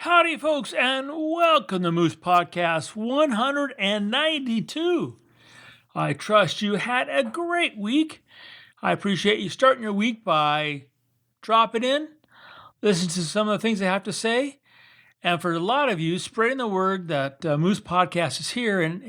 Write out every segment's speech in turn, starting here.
Howdy, folks, and welcome to Moose Podcast 192. I trust you had a great week. I appreciate you starting your week by dropping in, listening to some of the things I have to say, and for a lot of you, spreading the word that Moose Podcast is here and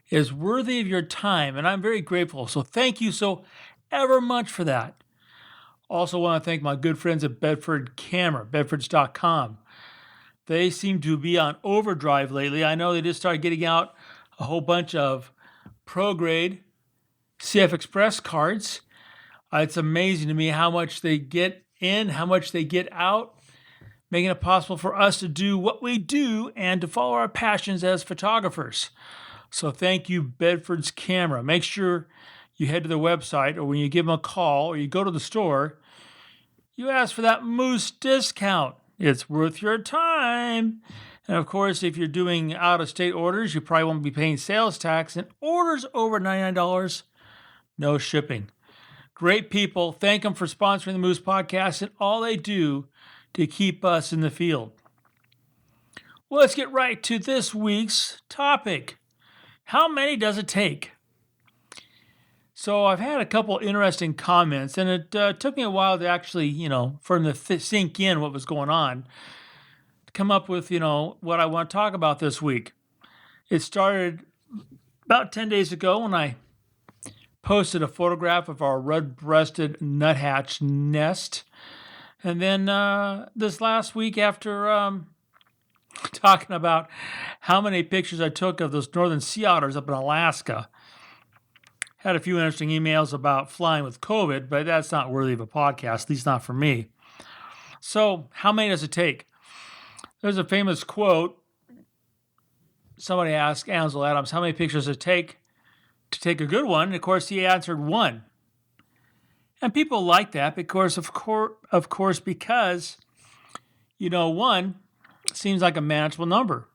is worthy of your time, and I'm very grateful. So thank you so ever much for that. Also want to thank my good friends at Bedford Camera, bedfords.com. They seem to be on overdrive lately. I know they just started getting out a whole bunch of pro-grade CF Express cards. It's amazing to me how much they get in, how much they get out, making it possible for us to do what we do and to follow our passions as photographers. So thank you, Bedford's Camera. Make sure you head to their website, or when you give them a call or you go to the store, you ask for that Moose discount. It's worth your time. And of course, if you're doing out-of-state orders, you probably won't be paying sales tax. And orders over $99, no shipping. Great people. Thank them for sponsoring the Moose Podcast and all they do to keep us in the field. Well, let's get right to this week's topic. How many does it take? So I've had a couple interesting comments, and it took me a while to actually, for them to sink in what was going on, to come up with, what I want to talk about this week. It started about 10 days ago when I posted a photograph of our red-breasted nuthatch nest. And then this last week after talking about how many pictures I took of those northern sea otters up in Alaska. Had a few interesting emails about flying with COVID, but that's not worthy of a podcast, at least not for me. So, how many does it take? There's a famous quote. Somebody asked Ansel Adams, how many pictures does it take to take a good one? And of course, he answered one. And people like that because, of course, because, one seems like a manageable number.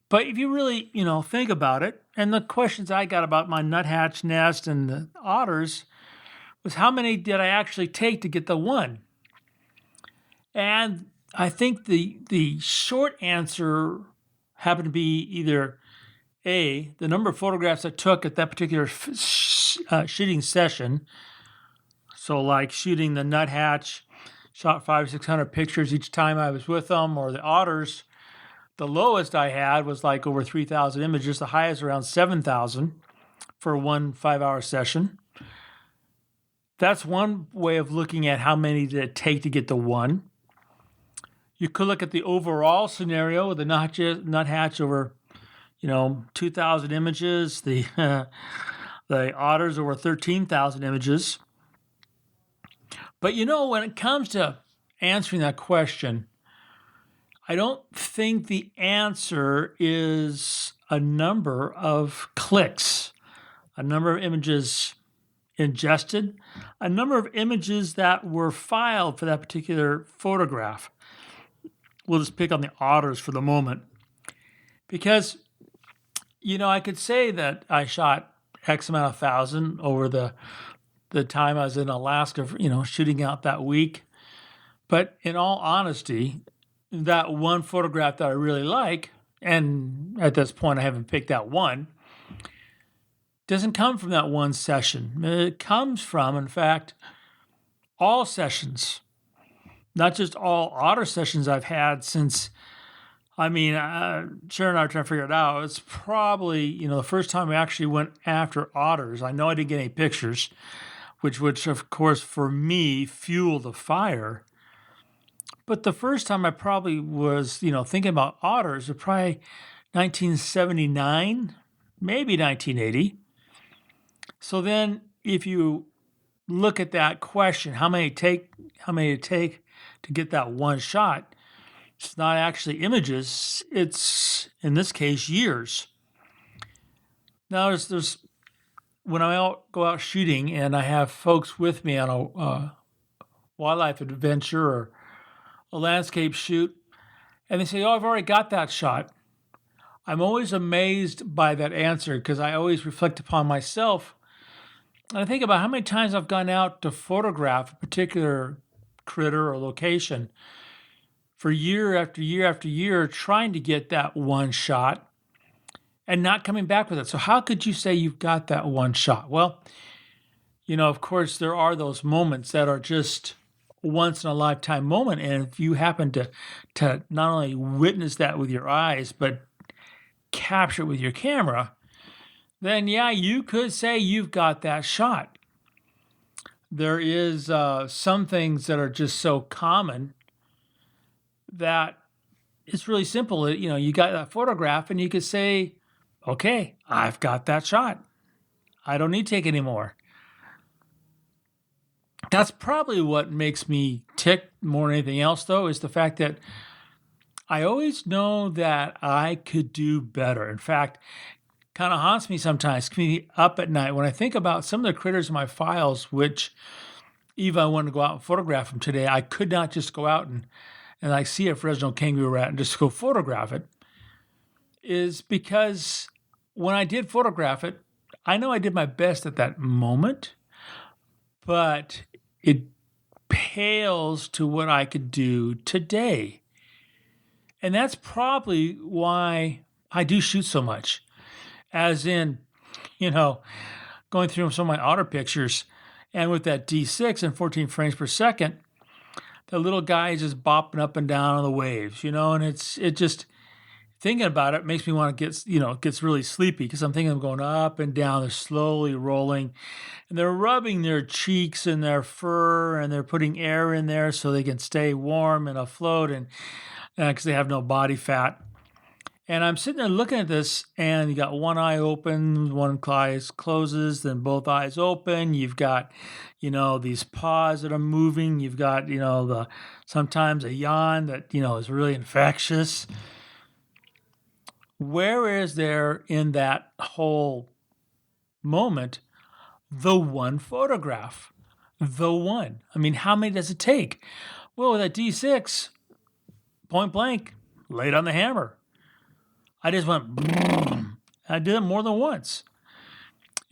But if you really, think about it, and the questions I got about my nuthatch nest and the otters was how many did I actually take to get the one? And I think the short answer happened to be either A, the number of photographs I took at that particular shooting session. So like shooting the nuthatch, shot 500 or 600 pictures each time I was with them, or the otters. The lowest I had was like over 3,000 images. The highest around 7,000 for one 5-hour session. That's one way of looking at how many did it take to get the one. You could look at the overall scenario with the nuthatch over, 2,000 images. The the otters over 13,000 images. But when it comes to answering that question, I don't think the answer is a number of clicks, a number of images ingested, a number of images that were filed for that particular photograph. We'll just pick on the otters for the moment. Because, I could say that I shot X amount of thousand over the time I was in Alaska, shooting out that week. But in all honesty, that one photograph that I really like, and at this point I haven't picked out one, doesn't come from that one session. It comes from, in fact, all sessions, not just all otter sessions I've had since, Sharon and I are trying to figure it out. It's probably, the first time I actually went after otters. I know I didn't get any pictures, which of course for me fueled the fire. But the first time I probably was, thinking about otters was probably 1979, maybe 1980. So then if you look at that question, how many it take to get that one shot, it's not actually images, it's, in this case, years. Now there's when I go out shooting and I have folks with me on a wildlife adventure or a landscape shoot, and they say, I've already got that shot. I'm always amazed by that answer because I always reflect upon myself. And I think about how many times I've gone out to photograph a particular critter or location for year after year after year trying to get that one shot and not coming back with it. So how could you say you've got that one shot? Well, of course, there are those moments that are just once in a lifetime moment. And if you happen to not only witness that with your eyes, but capture it with your camera, then yeah, you could say you've got that shot. There is some things that are just so common that it's really simple. You got that photograph and you could say, okay, I've got that shot. I don't need to take any more. That's probably what makes me tick more than anything else, though, is the fact that I always know that I could do better. In fact, kind of haunts me sometimes, keeps me up at night when I think about some of the critters in my files, which even I wanted to go out and photograph them today, I could not just go out and I see a Fresno kangaroo rat and just go photograph it, is because when I did photograph it, I know I did my best at that moment, but it pales to what I could do today. And that's probably why I do shoot so much. As in, going through some of my otter pictures, and with that D6 and 14 frames per second, the little guy is just bopping up and down on the waves, and it just, thinking about it makes me want to gets really sleepy because I'm thinking of going up and down. They're slowly rolling and they're rubbing their cheeks and their fur and they're putting air in there so they can stay warm and afloat and because they have no body fat. And I'm sitting there looking at this and you got one eye open, one eye closes, then both eyes open. You've got, these paws that are moving. You've got, sometimes a yawn that, is really infectious. Where is there in that whole moment the one photograph? The one. I mean, how many does it take? Well, with that D6, point blank, laid on the hammer. I just went, boom. I did it more than once.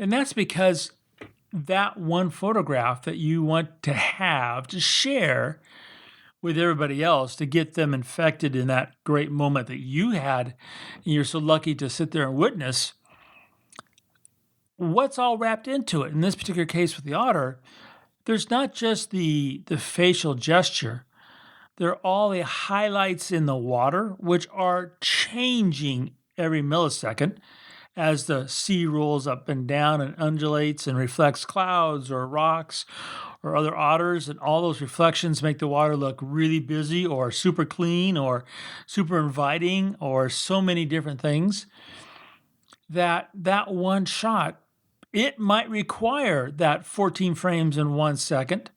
And that's because that one photograph that you want to have to share with everybody else to get them infected in that great moment that you had, and you're so lucky to sit there and witness, what's all wrapped into it. In this particular case with the otter, there's not just the facial gesture, there are all the highlights in the water, which are changing every millisecond as the sea rolls up and down and undulates and reflects clouds or rocks or other otters, and all those reflections make the water look really busy or super clean or super inviting or so many different things that one shot, it might require that 14 frames in 1 second.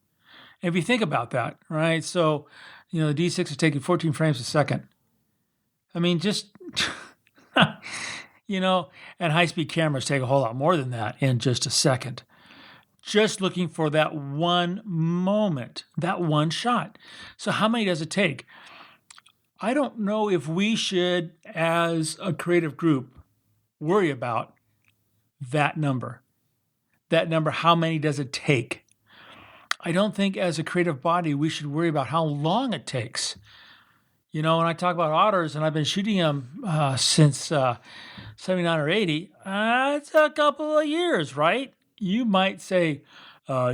If you think about that, right? So, the D6 is taking 14 frames a second. I mean, just, and high-speed cameras take a whole lot more than that in just a second. Just looking for that one moment, that one shot. So how many does it take? I don't know if we should, as a creative group, worry about that number. That number, how many does it take? I don't think as a creative body, we should worry about how long it takes. When I talk about otters, and I've been shooting them since 79 or 80, it's a couple of years, right? You might say,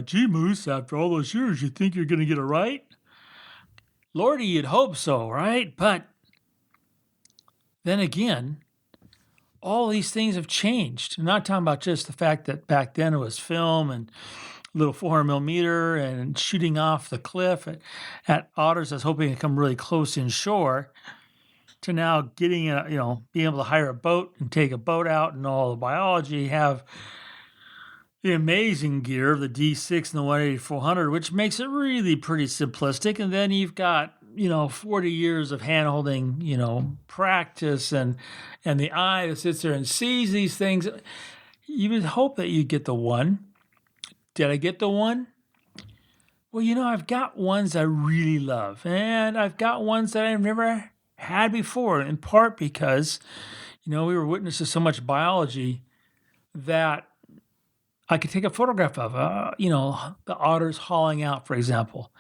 gee, Moose, after all those years, you think you're going to get it right? Lordy, you'd hope so, right? But then again, all these things have changed. I'm not talking about just the fact that back then it was film and little 400 millimeter and shooting off the cliff at otters that's hoping to come really close inshore, to now getting being able to hire a boat and take a boat out and all the biology, have the amazing gear, the D6 and the 180-400, which makes it really pretty simplistic. And then you've got 40 years of hand-holding, practice and the eye that sits there and sees these things. You would hope that you get the one. Did I get the one? Well, I've got ones I really love, and I've got ones that I've never had before, in part because, we were witness to so much biology that I could take a photograph of, the otters hauling out, for example.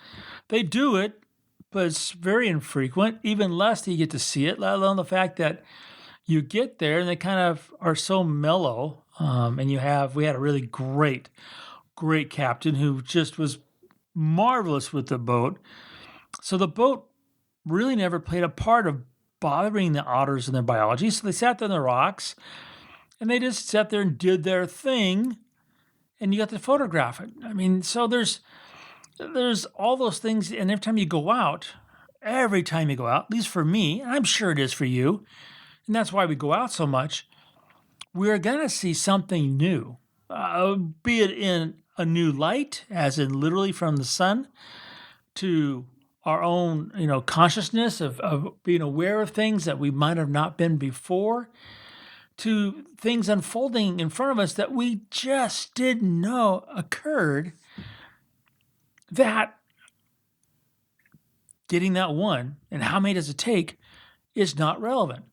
They do it but it's very infrequent, even less that you get to see it, let alone the fact that you get there and they kind of are so mellow. And we had a really great captain who just was marvelous with the boat. So the boat really never played a part of bothering the otters in their biology. So they sat there on the rocks and they just sat there and did their thing, and you got to photograph it. I mean, so there's all those things, and every time you go out, at least for me, and I'm sure it is for you, and that's why we go out so much, we're going to see something new, be it in a new light, as in literally from the sun, to our own, consciousness of being aware of things that we might have not been before, to things unfolding in front of us that we just didn't know occurred, that getting that one and how many does it take is not relevant.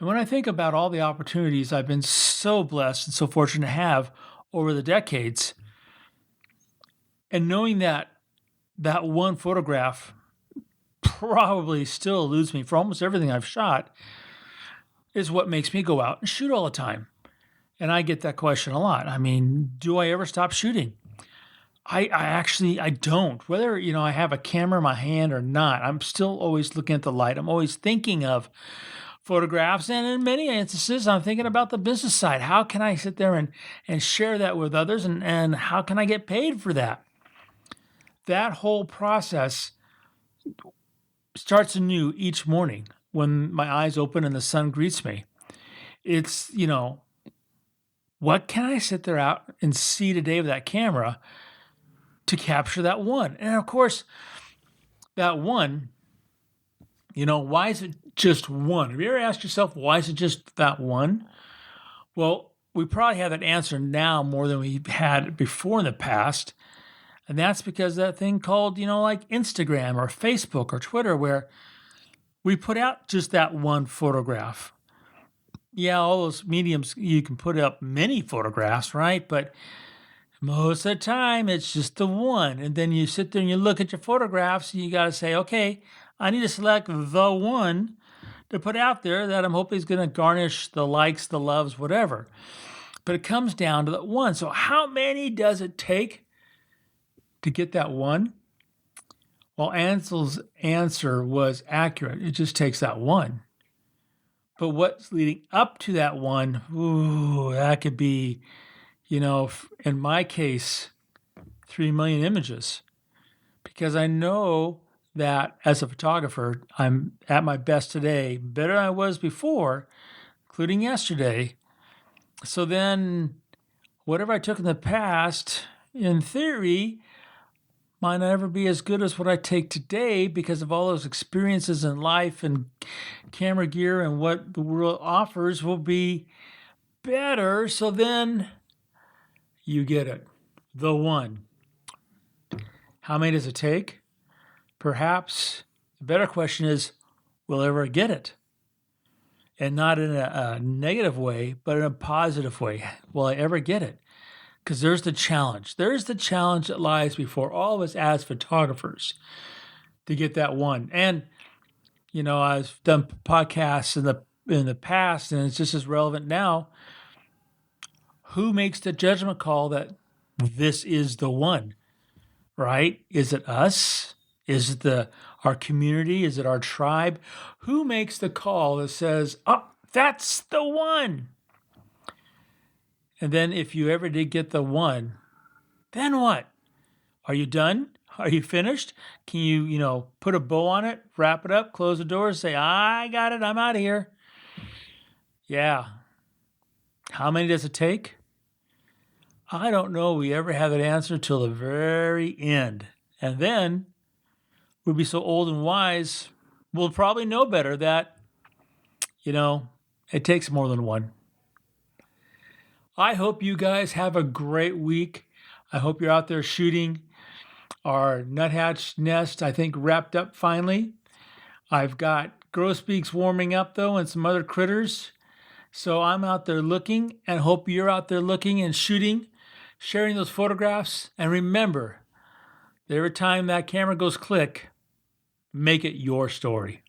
And when I think about all the opportunities I've been so blessed and so fortunate to have over the decades, and knowing that one photograph probably still eludes me for almost everything I've shot, is what makes me go out and shoot all the time. And I get that question a lot. I mean, do I ever stop shooting? I don't. Whether, I have a camera in my hand or not, I'm still always looking at the light. I'm always thinking of photographs. And in many instances, I'm thinking about the business side. How can I sit there and share that with others? And how can I get paid for that? That whole process starts anew each morning when my eyes open and the sun greets me. It's, what can I sit there out and see today with that camera to capture that one? And of course, that one, why is it just one? Have you ever asked yourself, why is it just that one? Well, we probably have that answer now more than we had before in the past. And that's because that thing called, like Instagram or Facebook or Twitter, where we put out just that one photograph. Yeah, all those mediums, you can put up many photographs, right? But most of the time, it's just the one. And then you sit there and you look at your photographs and you got to say, okay, I need to select the one to put out there that I'm hoping is going to garnish the likes, the loves, whatever. But it comes down to that one. So how many does it take to get that one? Well, Ansel's answer was accurate. It just takes that one. But what's leading up to that one, that could be, in my case, 3 million images. Because I know that as a photographer, I'm at my best today, better than I was before, including yesterday. So then whatever I took in the past, in theory, might not ever be as good as what I take today because of all those experiences in life and camera gear, and what the world offers will be better. So then you get it. The one. How many does it take? Perhaps the better question is, will I ever get it? And not in a negative way, but in a positive way. Will I ever get it? Because there's the challenge. There's the challenge that lies before all of us as photographers to get that one. And, I've done podcasts in the past, and it's just as relevant now. Who makes the judgment call that this is the one, right? Is it us? Is it our community? Is it our tribe? Who makes the call that says, oh, that's the one? And then if you ever did get the one, then what? Are you done? Are you finished? Can you, put a bow on it, wrap it up, close the doors, say, I got it, I'm out of here? Yeah. How many does it take? I don't know we ever have that answer till the very end. And then we'll be so old and wise, we'll probably know better that, it takes more than one. I hope you guys have a great week. I hope you're out there shooting. Our nuthatch nest, I think, wrapped up finally. I've got grosbeaks warming up, though, and some other critters. So I'm out there looking, and hope you're out there looking and shooting, sharing those photographs. And remember, every time that camera goes click, Make it your story.